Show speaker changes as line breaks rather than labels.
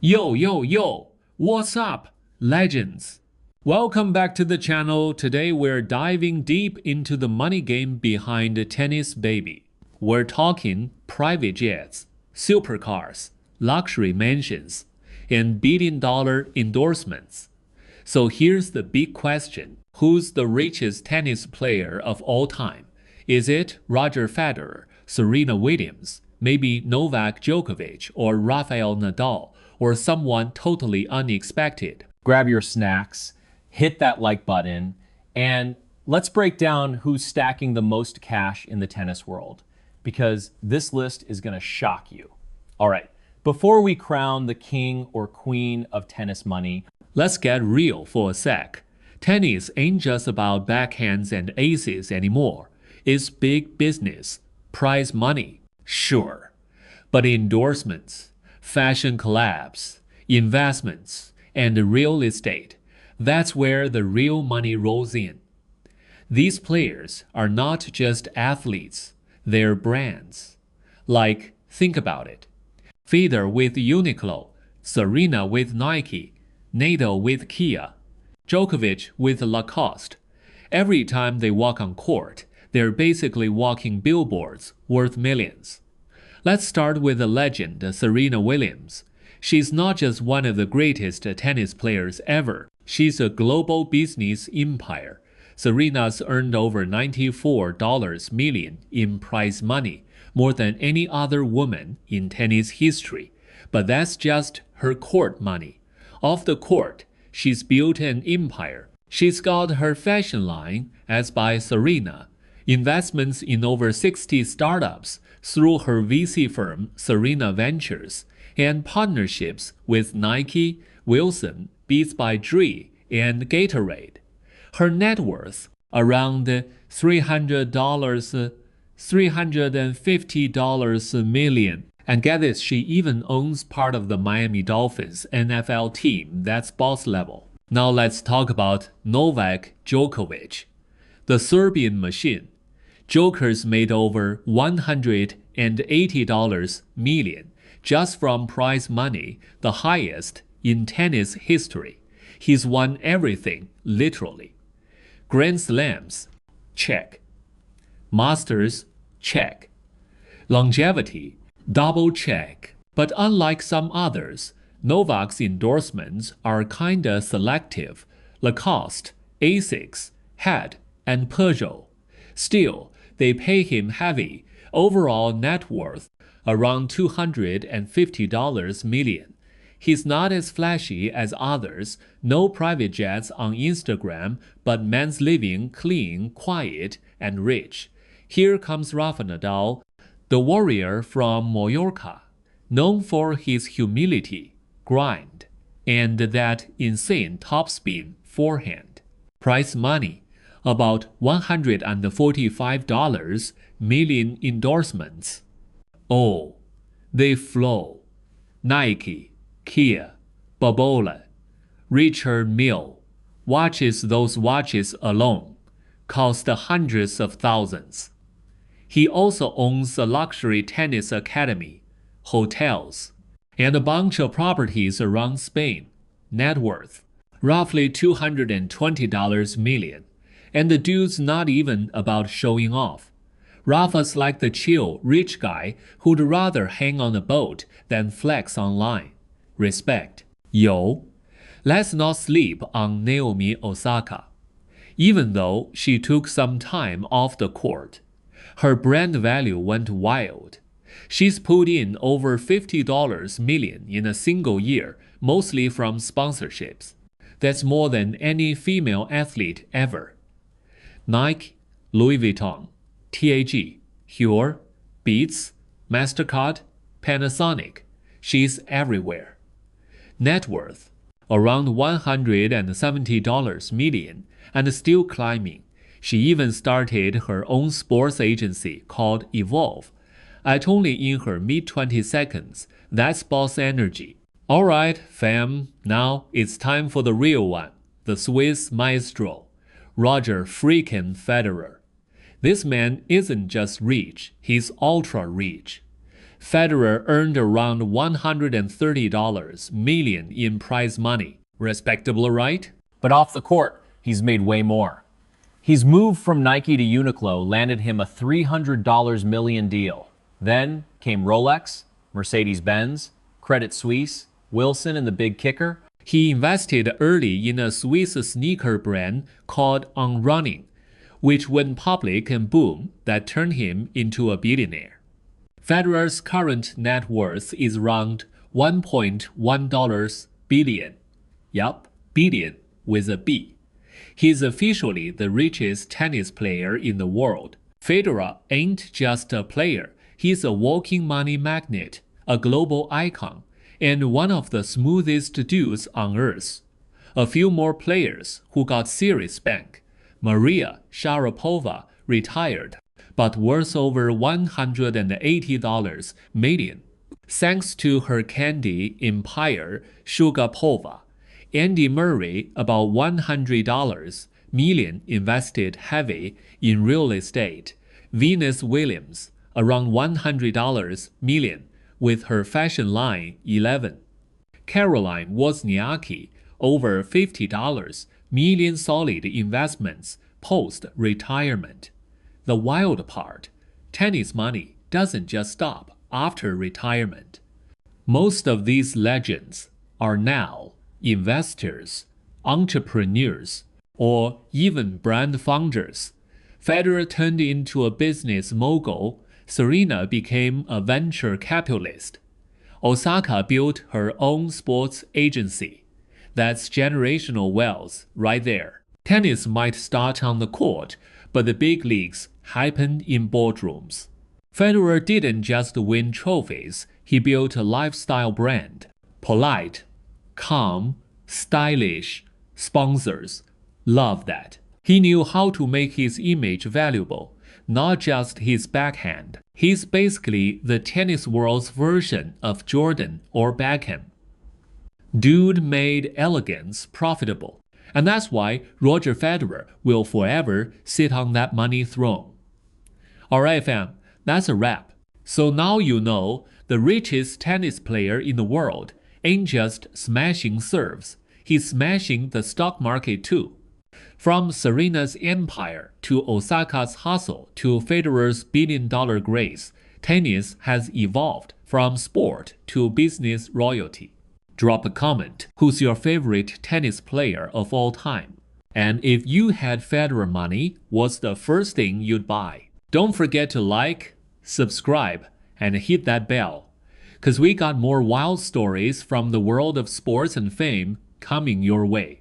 Yo, yo, yo! What's up, legends? Welcome back to the channel. Today we're diving deep into the money game behind the tennis baby. We're talking private jets, supercars, luxury mansions, and billion-dollar endorsements. So here's the big question. Who's the richest tennis player of all time? Is it Roger Federer, Serena Williams, maybe Novak Djokovic or Rafael Nadal, or someone totally unexpected?
Grab your snacks, hit that like button, and let's break down who's stacking the most cash in the tennis world, because this list is going to shock you. All right, before we crown the king or queen of tennis money,
Let's get real for a sec. Tennis ain't just about backhands and aces anymore. It's big business, prize money, sure. But endorsements, fashion collabs, investments, and real estate, that's where the real money rolls in. These players are not just athletes, they're brands. Like, think about it. Federer with Uniqlo, Serena with Nike, Nadal with Kia, Djokovic with Lacoste. Every time they walk on court, they're basically walking billboards worth millions. Let's start with the legend Serena Williams. She's not just one of the greatest tennis players ever. She's a global business empire. Serena's earned over $94 million in prize money, more than any other woman in tennis history. But that's just her court money. Off the court, she's built an empire. She's got her fashion line, as by Serena, investments in over 60 startups through her VC firm Serena Ventures, and partnerships with Nike, Wilson, Beats by Dre, and Gatorade. Her net worth around $350 million. And get this, she even owns part of the Miami Dolphins NFL team. That's boss level. Now let's talk about Novak Djokovic, the Serbian machine. Joker's made over $180 million just from prize money, the highest in tennis history. He's won everything, literally. Grand Slams, check. Masters, check. Longevity, double check. But unlike some others, Novak's endorsements are kinda selective. Lacoste, Asics, Head, and Peugeot. Still, they pay him heavy. Overall net worth around $250 million. He's not as flashy as others, no private jets on Instagram, but man's living clean, quiet, and rich. Here comes Rafa Nadal, the warrior from Mallorca, known for his humility, grind, and that insane topspin forehand. Prize money, about $145 million endorsements. Oh, they flow. Nike, Kia, Bobola, Richard Mille. Watches, those watches alone cost hundreds of thousands. He also owns a luxury tennis academy, hotels, and a bunch of properties around Spain. Net worth, roughly $220 million. And the dude's not even about showing off. Rafa's like the chill, rich guy who'd rather hang on a boat than flex online. Respect. Yo. Let's not sleep on Naomi Osaka. Even though she took some time off the court, her brand value went wild. She's put in over $50 million in a single year, mostly from sponsorships. That's more than any female athlete ever. Nike, Louis Vuitton, TAG, Huer, Beats, MasterCard, Panasonic. She's everywhere. Net worth, around $170 million, and still climbing. She even started her own sports agency called Evolve. At only in her mid-22s, that's boss energy. Alright, fam, now it's time for the real one, the Swiss maestro, Roger freaking Federer. This man isn't just rich, he's ultra rich. Federer earned around $130 million in prize money. Respectable, right?
But off the court, he's made way more. His move from Nike to Uniqlo landed him a $300 million deal. Then came Rolex, Mercedes-Benz, Credit Suisse, Wilson, and the big kicker.
He invested early in a Swiss sneaker brand called On Running, which went public and boom, that turned him into a billionaire. Federer's current net worth is around $1.1 billion. Yup, billion with a B. He's officially the richest tennis player in the world. Federer ain't just a player. He's a walking money magnet, a global icon, and one of the smoothest dudes on earth. A few more players who got serious bank. Maria Sharapova retired, but worth over $180 million. Thanks to her candy empire, Sugapova. Andy Murray about $100 million invested heavy in real estate. Venus Williams around $100 million with her fashion line 11. Caroline Wozniacki over $50 million solid investments post-retirement. The wild part, tennis money doesn't just stop after retirement. Most of these legends are now investors, entrepreneurs, or even brand founders. Federer turned into a business mogul. Serena became a venture capitalist. Osaka built her own sports agency. That's generational wealth right there. Tennis might start on the court, but the big leagues happen in boardrooms. Federer didn't just win trophies, he built a lifestyle brand. Polite, calm, stylish, sponsors. Love that. He knew how to make his image valuable, not just his backhand. He's basically the tennis world's version of Jordan or Beckham. Dude made elegance profitable. And that's why Roger Federer will forever sit on that money throne. Alright fam, that's a wrap. So now you know the richest tennis player in the world ain't just smashing serves. He's smashing the stock market too. From Serena's empire to Osaka's hustle to Federer's billion-dollar grace, tennis has evolved from sport to business royalty. Drop a comment. Who's your favorite tennis player of all time? And if you had Federer money, what's the first thing you'd buy? Don't forget to like, subscribe, and hit that bell. Cause we got more wild stories from the world of sports and fame coming your way.